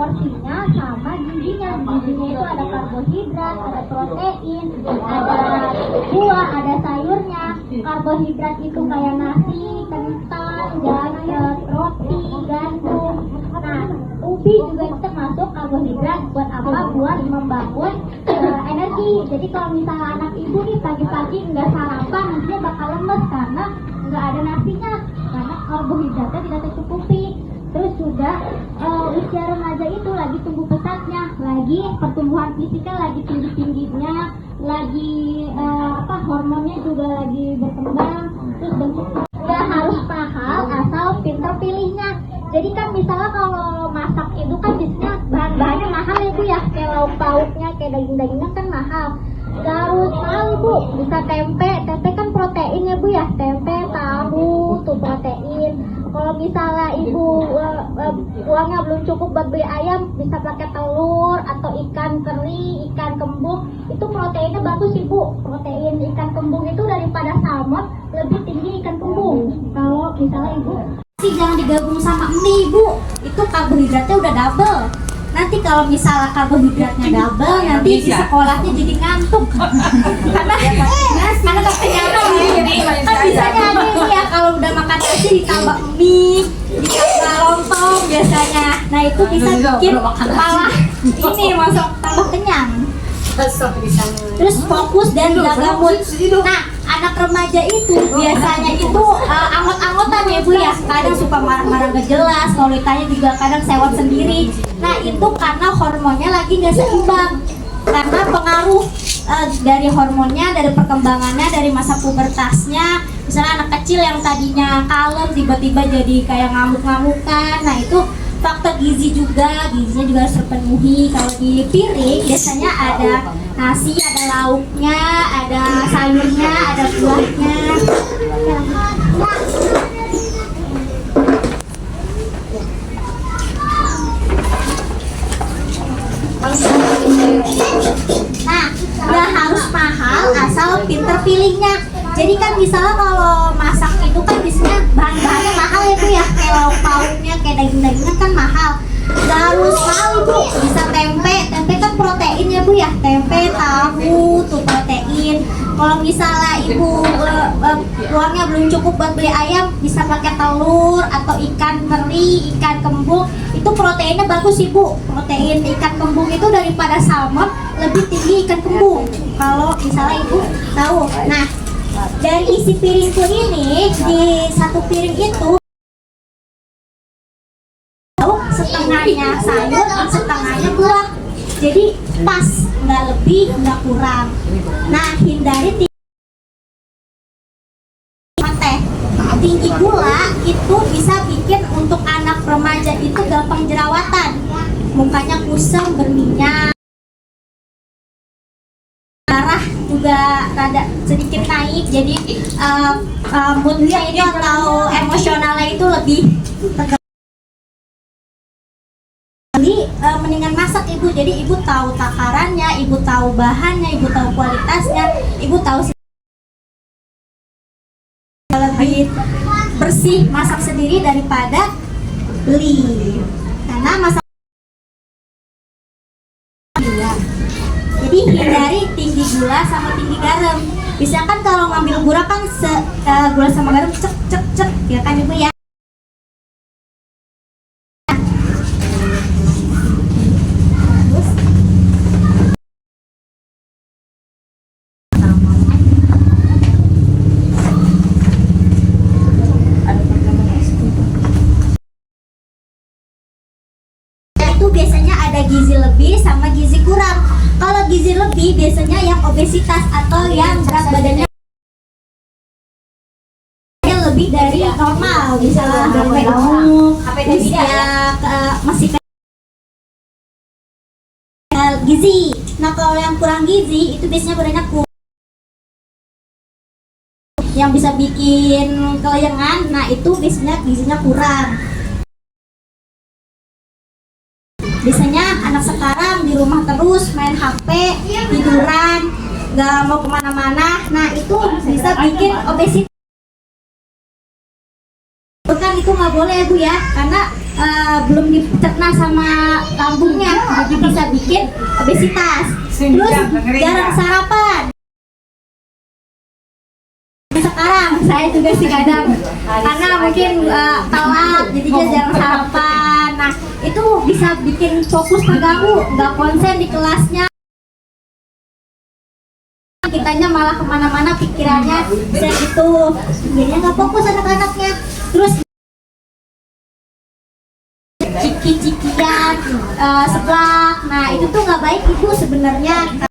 porsinya sama gizinya. Gizinya itu ada karbohidrat, ada protein, ada buah, ada sayurnya. Karbohidrat itu kayak nasi, kentang, gacor, roti, gandum. Nah, ubi juga itu termasuk karbohidrat. Buat apa? Buat membangun energi. Jadi kalau misalnya anak ibu nih pagi-pagi nggak sarapan, nantinya bakal lemes karena nggak ada nasinya, karena karbohidratnya tidak tercukupi. Terus juga usia remaja itu lagi tumbuh pesatnya, lagi pertumbuhan fisiknya lagi tinggi-tingginya, lagi hormonnya juga lagi berkembang. Terus nggak harus mahal asal pinter pilihnya. Jadi kan misalnya kalau masak itu kan biasanya bahan-bahannya mahal ya Bu ya, kayak lauk pauknya, kayak daging-dagingnya kan mahal. Gak harus mahal Bu, bisa tempe kan protein ya Bu ya, tempe, tahu, tuh protein. Kalau misalnya ibu uangnya belum cukup buat beli ayam, bisa pakai telur atau ikan teri, ikan kembung. Itu proteinnya bagus ibu. Protein ikan kembung itu daripada salmon lebih tinggi ikan kembung. Kalau misalnya ibu jangan digabung sama mie ibu, itu karbohidratnya udah double. Nanti kalau misalnya karbohidratnya double, nanti di sekolahnya jadi ngantuk. Karena tak kenyang jadi kan bisa jadi ya kalau udah makan nasi ditambah mie, ditambah lontong biasanya. Nah itu bisa bikin malah ini masuk tambah kenyang. Terus fokus dan jaga mood. Nah, anak remaja itu biasanya itu anggot-anggotan ya Bu ya. Kadang suka marah-marah gak jelas, kalau ditanya juga kadang sewot sendiri. Nah, itu karena hormonnya lagi gak seimbang. Karena pengaruh dari hormonnya, dari perkembangannya, dari masa pubertasnya. Misalnya anak kecil yang tadinya kalem tiba-tiba jadi kayak ngamuk-ngamukan. Nah, itu faktor gizi juga, gizinya juga harus terpenuhi. Kalau di piring biasanya ada nasi, ada lauknya, ada sayurnya, ada buahnya. Nah, nggak harus mahal asal pinter pilihnya. Jadi kan misalnya kalau masak itu kan biasanya bahan-bahannya mahal ya Bu ya, kayak lauk pauknya, kayak daging-dagingnya kan mahal. Gak harus mahal Bu, bisa tempe kan protein ya Bu ya, tempe, tahu, tuh protein. Kalau misalnya ibu uangnya belum cukup buat beli ayam, bisa pakai telur atau ikan teri, ikan kembung. Itu proteinnya bagus ibu. Protein ikan kembung itu daripada salmon lebih tinggi ikan kembung. Kalau misalnya ibu tahu. Nah, dari isi piringku ini, di satu piring itu setengahnya sayur, setengahnya buah. Jadi pas, nggak lebih, nggak kurang. Nah, hindari teh. Tinggi gula itu bisa bikin untuk anak remaja itu gampang jerawatan. Mukanya kusam, berminyak. Darah juga rada sedikit naik, jadi moodnya ini atau emosionalnya itu lebih terganggu. Jadi mendingan masak ibu, jadi ibu tahu takarannya, ibu tahu bahannya, ibu tahu kualitasnya, ibu tahu lebih bersih masak sendiri daripada beli, karena masak jadi hindari tinggi gula sama tinggi garam. Bisa kan kalau ngambil gula kan gula sama garam cek ya kan ibu ya. Biasanya ada gizi lebih sama gizi kurang. Kalau gizi lebih biasanya yang obesitas atau yang berat badannya lebih dari normal, misalnya sampai gemuk, usia masih gizi. Nah, kalau yang kurang gizi itu biasanya badannya kurang, yang bisa bikin kelayangan. Nah, itu biasanya gizinya kurang. Biasanya anak sekarang di rumah terus main HP, tiduran, nggak mau kemana-mana. Nah, itu bisa bikin obesitas. Kan itu nggak boleh ya Bu ya, karena belum dicerna sama lambungnya, jadi bisa bikin obesitas. Terus jarang sarapan. Sekarang saya juga sih kadang karena mungkin telat jadinya jarang sarapan. Nah itu bisa bikin fokus terganggu, nggak konsen di kelasnya, kitanya malah kemana-mana pikirannya bisa gitu, jadinya nggak fokus anak-anaknya. Terus ciki-cikian, seblak, nah itu tuh nggak baik itu sebenarnya.